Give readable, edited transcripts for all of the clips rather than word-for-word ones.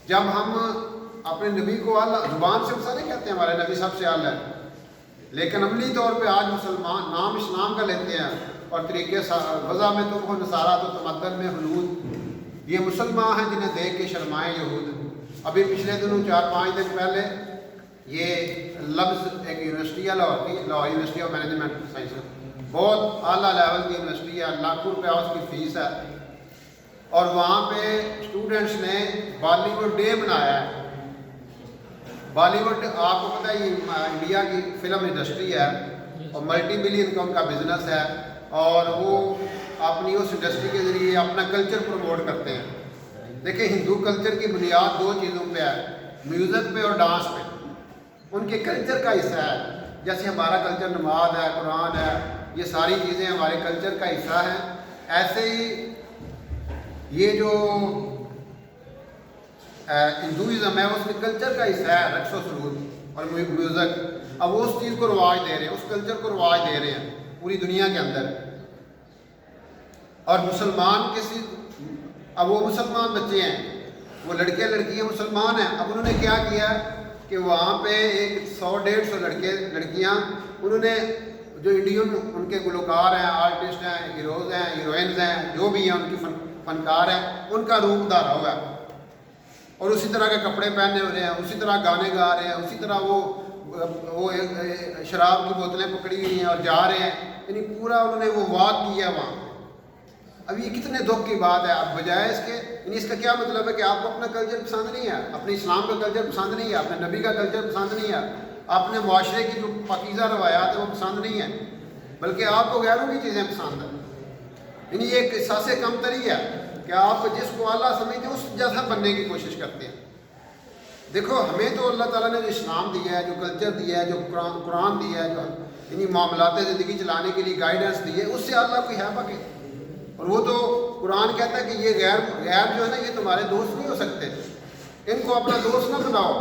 جب ہم اپنے نبی کو اعلیٰ زبان سے ایسا نہیں کہتے ہیں ہمارے نبی سب سے اعلیٰ ہے، لیکن عملی طور پہ آج مسلمان نام اسلام کا لیتے ہیں اور طریقے وضع میں تم ہو نصارہ تو تمدن میں حنود، یہ مسلمان ہیں جنہیں دیکھ کے شرمائیں یہود۔ ابھی پچھلے دنوں 4-5 دن پہلے یہ لفظ ایک یونیورسٹی ہے لاہور کی، Lahore university of management science, بہت اعلیٰ لیول کی یونیورسٹی ہے، لاکھوں روپیہ اس کی فیس ہے، اور وہاں پہ اسٹوڈنٹس نے بالی ووڈ ڈے بنایا ہے۔ بالی ووڈ آپ کو پتہ ہے یہ انڈیا کی فلم انڈسٹری ہے اور ملٹی ملین کا ان کا بزنس ہے، اور وہ اپنی اس انڈسٹری کے ذریعے اپنا کلچر پروموٹ کرتے ہیں۔ دیکھیں ہندو کلچر کی بنیاد 2 چیزوں پہ ہے، میوزک پہ اور ڈانس پہ، ان کے کلچر کا حصہ ہے۔ جیسے ہمارا کلچر نماز ہے، قرآن ہے، یہ ساری چیزیں ہمارے کلچر کا حصہ ہیں، ایسے ہی یہ جو ہندوازم ہے اس کے کلچر کا حصہ ہے رقص و سرود اور میوزک۔ اب وہ اس چیز کو رواج دے رہے ہیں، اس کلچر کو رواج دے رہے ہیں پوری دنیا کے اندر۔ اور مسلمان اب وہ مسلمان بچے ہیں، وہ لڑکے لڑکیاں مسلمان ہیں، اب انہوں نے کیا کیا کہ وہاں پہ 100-150 لڑکیاں انہوں نے جو انڈین ان کے گلوکار ہیں، آرٹسٹ ہیں، ہیروز ہیں، ہیروئنز ہیں، جو بھی ہیں ان کی فنکار ہیں، ان کا روپ دھارا ہوا ہے، اور اسی طرح کے کپڑے پہنے ہو رہے ہیں، اسی طرح گانے گا رہے ہیں، اسی طرح وہ شراب کی بوتلیں پکڑی ہوئی ہیں اور جا رہے ہیں، یعنی پورا انہوں نے وہ واک کیا وہاں۔ اب یہ کتنے دکھ کی بات ہے۔ اب بجائے اس کے یعنی اس کا کیا مطلب ہے کہ آپ کو اپنا کلچر پسند نہیں ہے، اپنے اسلام کا کلچر پسند نہیں ہے، اپنے نبی کا کلچر پسند نہیں ہے، اپنے معاشرے کی جو پاکیزہ روایات ہیں وہ پسند نہیں ہے، بلکہ آپ کو غیروں کی چیزیں پسند ہیں۔ یعنی یہ ایک احساس کم تری ہے کہ آپ جس کو اعلیٰ سمجھتے ہیں اس جیسا بننے کی کوشش کرتے ہیں۔ دیکھو ہمیں تو اللہ تعالیٰ نے جو اسلام دیا ہے، جو کلچر دیا ہے، جو قرآن دیا ہے، جو یعنی معاملات زندگی چلانے کے لیے گائیڈنس دی ہے، اس سے اللہ کوئی ہے باقی؟ اور وہ تو قرآن کہتا ہے کہ یہ غیر جو ہے نا یہ تمہارے دوست نہیں ہو سکتے، ان کو اپنا دوست نہ بناؤ۔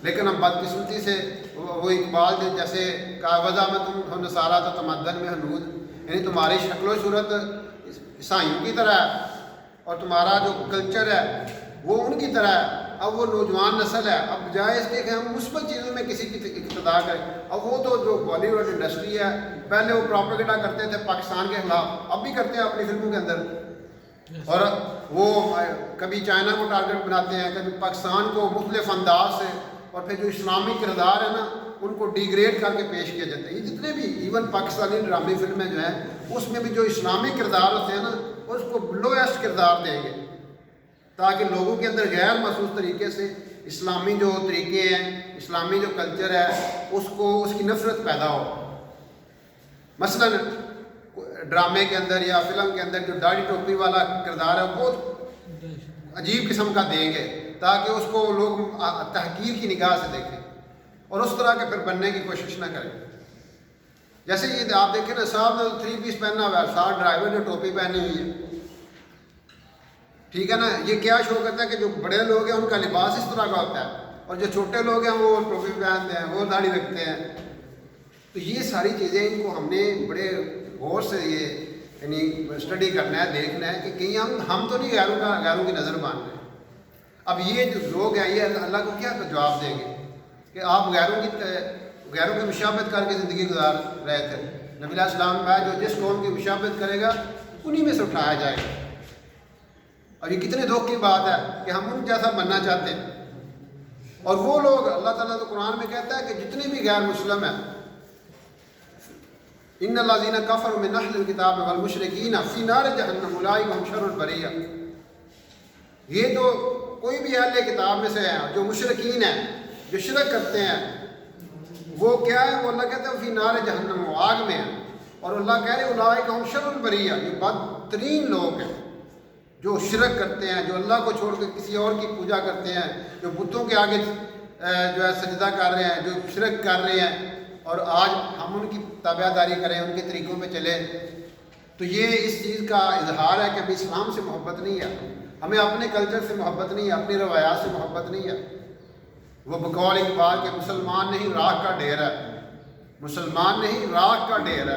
لیکن ہم بدقسمتی سے وہ اقبال جیسے کہا وضع میں تم ہو نصارہ تو تمدن میں حنود، یعنی تمہاری شکل و صورت عیسائیوں کی طرح ہے اور تمہارا جو کلچر ہے وہ ان کی طرح ہے۔ اب وہ نوجوان نسل ہے، اب بجائے اس کے کہ ہم مثبت چیزوں میں کسی کی اقتدا کریں، اب وہ تو جو بالی ووڈ انڈسٹری ہے پہلے وہ پروپیگنڈا کرتے تھے پاکستان کے خلاف، اب بھی کرتے ہیں اپنی فلموں کے اندر، اور وہ کبھی چائنا کو ٹارگٹ بناتے ہیں، کبھی پاکستان کو مختلف انداز سے، اور پھر جو اسلامی کردار ہے نا ان کو ڈیگریڈ کر کے پیش کیا جاتا ہے۔ یہ جتنے بھی ایون پاکستانی ڈرامے فلمیں جو ہیں اس میں بھی جو اسلامی کردار ہوتے ہیں نا اس کو لویسٹ کردار دیں گے تاکہ لوگوں کے اندر غیر محسوس طریقے سے اسلامی جو طریقے ہیں، اسلامی جو کلچر ہے اس کی نفرت پیدا ہو۔ مثلا ڈرامے کے اندر یا فلم کے اندر جو داڑھی ٹوپی والا کردار ہے بہت عجیب قسم کا دیں گے تاکہ اس کو لوگ تحقیر کی نگاہ سے دیکھیں اور اس طرح کے پھر بننے کی کوشش نہ کریں۔ جیسے یہ آپ دیکھیں نا صاحب نے 3 پیس پہنا ہوا ہے، ساتھ ڈرائیور نے ٹوپی پہنی ہوئی ہے، ٹھیک ہے نا، یہ کیا شو کرتا ہے کہ جو بڑے لوگ ہیں ان کا لباس اس طرح کا ہوتا ہے اور جو چھوٹے لوگ ہیں وہ ٹوپی پہنتے ہیں، وہ داڑھی رکھتے ہیں۔ تو یہ ساری چیزیں ان کو ہم نے بڑے غور سے یہ یعنی اسٹڈی کرنا ہے، دیکھنا ہے کہ کہیں ہم تو نہیں غیروں کی نظر مان رہے۔ اب یہ جو لوگ ہیں یہ اللہ کو کیا جواب دیں گے کہ آپ غیروں کی مشابہت کر کے زندگی گزار رہے تھے۔ نبی علیہ السلام نے جو جس قوم کی مشابہت کرے گا انہی میں سے اٹھایا جائے گا، اور یہ کتنے دکھ کی بات ہے کہ ہم ان جیسا بننا چاہتے ہیں۔ اور وہ لوگ اللہ تعالیٰ تو قرآن میں کہتا ہے کہ جتنے بھی غیر مسلم ہیں، ان الذین کفروا من اہل الکتاب والمشرکین فی نار جہنم اولئک هم شر البریہ، یہ تو کوئی بھی اہل کتاب میں سے ہیں جو مشرکین ہیں، جو شرک کرتے ہیں، وہ کیا ہے؟ وہ اللہ کہتا ہے فی نار جہنم، وہ آگ میں ہیں، اور اللہ کہہ رہے اولئک هم شر البریہ، یہ بدترین لوگ ہیں جو شرک کرتے ہیں، جو اللہ کو چھوڑ کے کسی اور کی پوجا کرتے ہیں، جو بتوں کے آگے جو ہے سجدہ کر رہے ہیں، جو شرک کر رہے ہیں، اور آج ہم ان کی تابع داری کریں، ان کے طریقوں پہ چلیں، تو یہ اس چیز کا اظہار ہے کہ ہمیں اسلام سے محبت نہیں ہے، ہمیں اپنے کلچر سے محبت نہیں ہے، اپنی روایات سے محبت نہیں ہے۔ وہ بقول اقبال کہ مسلمان نہیں راکھ کا ڈھیر ہے، مسلمان نہیں راکھ کا ڈھیر ہے۔